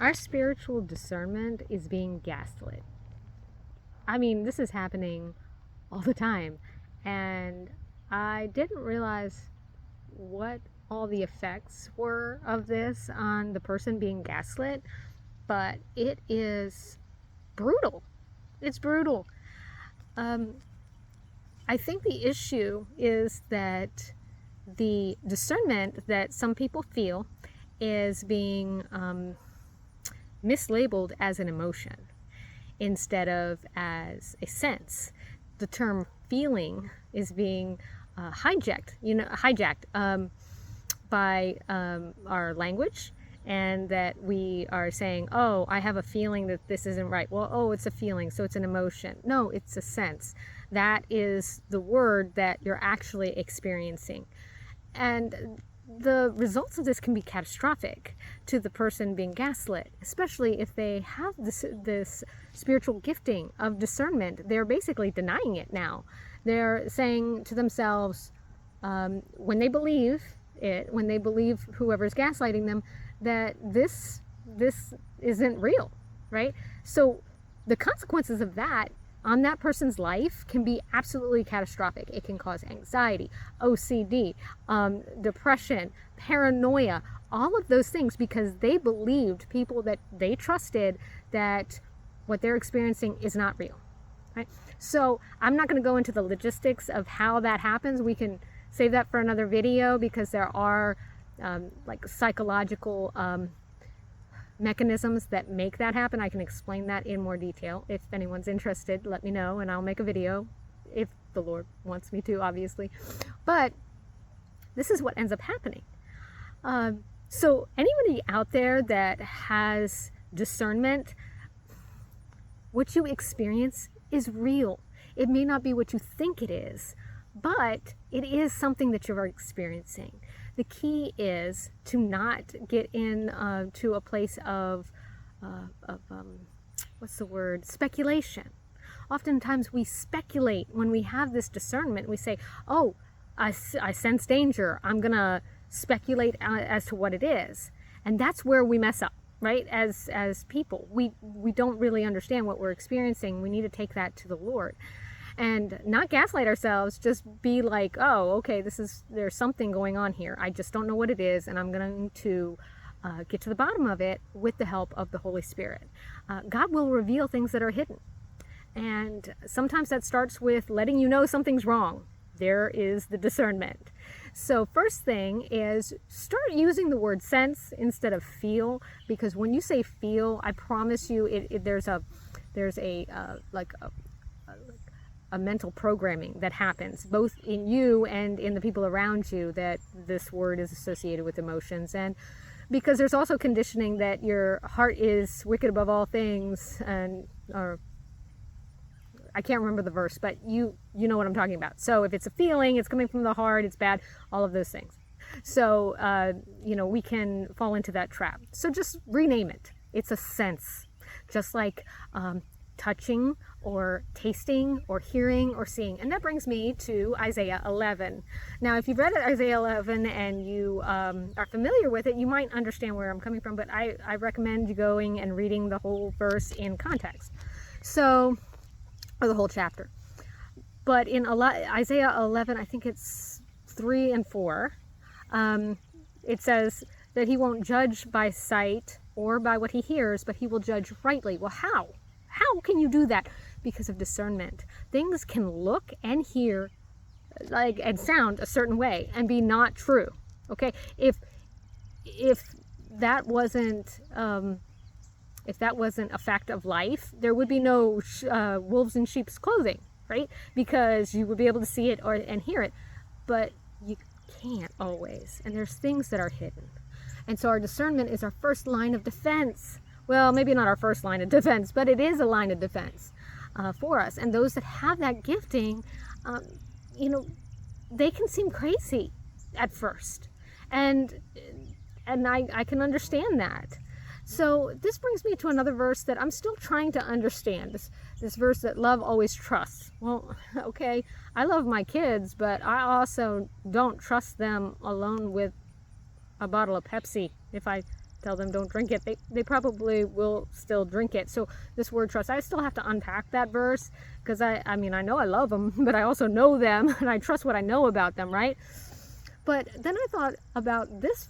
Our spiritual discernment is being gaslit. I mean, this is happening all the time. And I didn't realize what all the effects were of this on the person being gaslit, but it is brutal. It's brutal. Um, I think the issue is that the discernment that some people feel is being mislabeled as an emotion instead of as a sense. The term feeling is being hijacked by our language, and that we are saying, oh, I have a feeling that this isn't right. Well, oh, it's a feeling, so it's an emotion. No, it's a sense. That is the word that you're actually experiencing. And the results of this can be catastrophic to the person being gaslit, especially if they have this spiritual gifting of discernment. They're basically denying it now. They're saying to themselves, when they believe it, when they believe whoever's gaslighting them, that this isn't real, right? So the consequences of that on that person's life can be absolutely catastrophic. It can cause anxiety, OCD, depression, paranoia, all of those things, because they believed, people that they trusted, that what they're experiencing is not real, right? So I'm not going to go into the logistics of how that happens. We can save that for another video, because there are like psychological mechanisms that make that happen. I can explain that in more detail. If anyone's interested, let me know and I'll make a video, if the Lord wants me to, obviously. But this is what ends up happening. So anybody out there that has discernment, what you experience is real. It may not be what you think it is, but it is something that you're experiencing. The key is to not get in to a place of what's the word? Speculation. Oftentimes we speculate when we have this discernment. We say, oh, I sense danger. I'm going to speculate as to what it is. And that's where we mess up, right? As people, we don't really understand what we're experiencing. We need to take that to the Lord. And not gaslight ourselves, just be like, oh, okay, there's something going on here. I just don't know what it is, and I'm going to get to the bottom of it with the help of the Holy Spirit. God will reveal things that are hidden. And sometimes that starts with letting you know something's wrong. There is the discernment. So first thing is start using the word sense instead of feel, because when you say feel, I promise you, there's a mental programming that happens both in you and in the people around you, that this word is associated with emotions. And because there's also conditioning that your heart is wicked above all things, and or I can't remember the verse, but you know what I'm talking about. So if it's a feeling, it's coming from the heart, it's bad, all of those things. So we can fall into that trap. So just rename it. It's a sense, just like touching or tasting or hearing or seeing. And that brings me to Isaiah 11. Now, if you've read Isaiah 11 and you are familiar with it, you might understand where I'm coming from, but I recommend you going and reading the whole verse in context. So, or the whole chapter. But in Isaiah 11, I think it's 3 and 4, it says that he won't judge by sight or by what he hears, but he will judge rightly. Well, how? How can you do that? Because of discernment. Things can look and hear and sound a certain way and be not true. Okay, if that wasn't a fact of life, there would be no wolves in sheep's clothing, right? Because you would be able to see it and hear it, but you can't always. And there's things that are hidden, and so our discernment is our first line of defense. Well, maybe not our first line of defense, but it is a line of defense for us. And those that have that gifting, they can seem crazy at first. And I can understand that. So this brings me to another verse that I'm still trying to understand. This verse that love always trusts. Well, okay, I love my kids, but I also don't trust them alone with a bottle of Pepsi if I tell them don't drink it, they probably will still drink it. So this word trust, I still have to unpack that verse, because I mean, I know I love them, but I also know them, and I trust what I know about them, right? But then I thought about this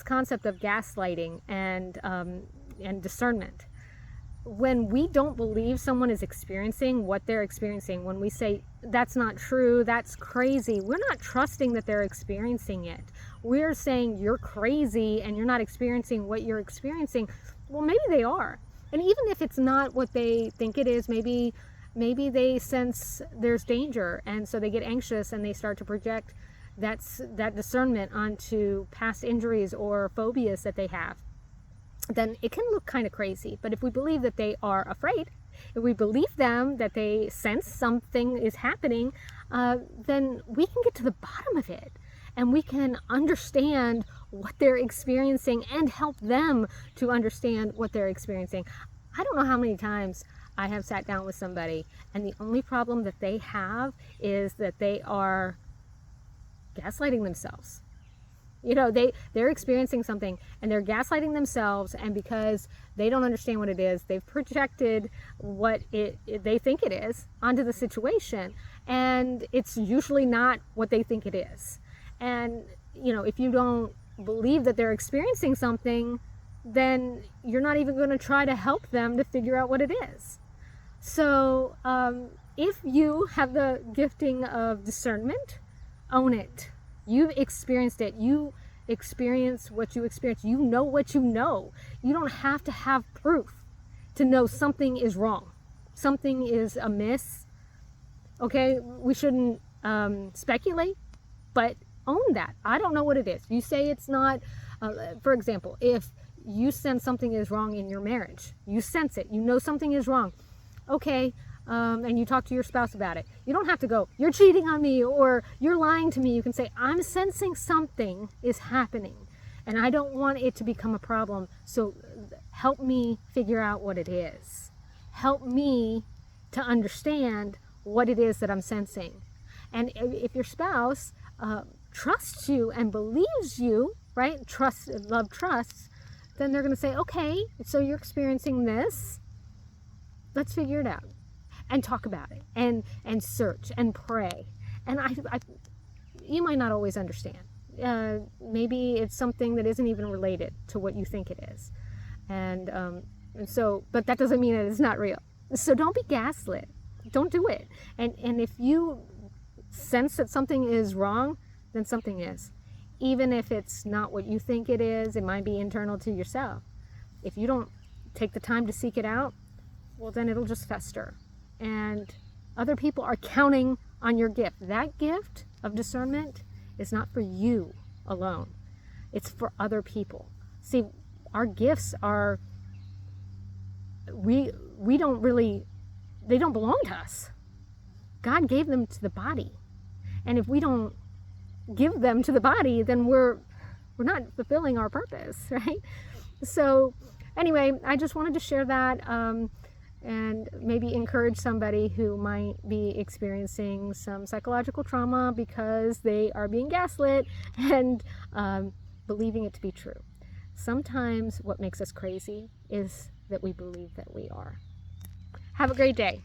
concept of gaslighting and discernment. When we don't believe someone is experiencing what they're experiencing, when we say, that's not true, that's crazy, we're not trusting that they're experiencing it. We're saying, you're crazy and you're not experiencing what you're experiencing. Well, maybe they are. And even if it's not what they think it is, maybe they sense there's danger, and so they get anxious and they start to project that discernment onto past injuries or phobias that they have. Then it can look kind of crazy. But if we believe that they are afraid, if we believe them that they sense something is happening, then we can get to the bottom of it, and we can understand what they're experiencing and help them to understand what they're experiencing. I don't know how many times I have sat down with somebody, and the only problem that they have is that they are gaslighting themselves. You know, they're experiencing something and they're gaslighting themselves, and because they don't understand what it is, they've projected what they think it is onto the situation, and it's usually not what they think it is. And, you know, if you don't believe that they're experiencing something, then you're not even going to try to help them to figure out what it is. So if you have the gifting of discernment, own it. You've experienced it. You experience what you experience. You know what you know. You don't have to have proof to know something is wrong. Something is amiss. Okay, we shouldn't speculate, but own that. I don't know what it is. You say it's not, for example, if you sense something is wrong in your marriage, you sense it, you know something is wrong. Okay, and you talk to your spouse about it. You don't have to go, you're cheating on me or you're lying to me. You can say, I'm sensing something is happening and I don't want it to become a problem. So help me figure out what it is. Help me to understand what it is that I'm sensing. And if your spouse trusts you and believes you, right? Love trusts, then they're going to say, okay, so you're experiencing this. Let's figure it out. And talk about it, and search and pray. And you might not always understand. Maybe it's something that isn't even related to what you think it is, and so, but that doesn't mean that it's not real. So don't be gaslit. Don't do it. And if you sense that something is wrong, then something is. Even if it's not what you think it is, it might be internal to yourself. If you don't take the time to seek it out, well, then it'll just fester. And other people are counting on your gift. That gift of discernment is not for you alone. It's for other people. See, our gifts are, we don't really, they don't belong to us. God gave them to the body. And if we don't give them to the body, then we're not fulfilling our purpose, right? So anyway, I just wanted to share that. And maybe encourage somebody who might be experiencing some psychological trauma because they are being gaslit and believing it to be true. Sometimes what makes us crazy is that we believe that we are. Have a great day.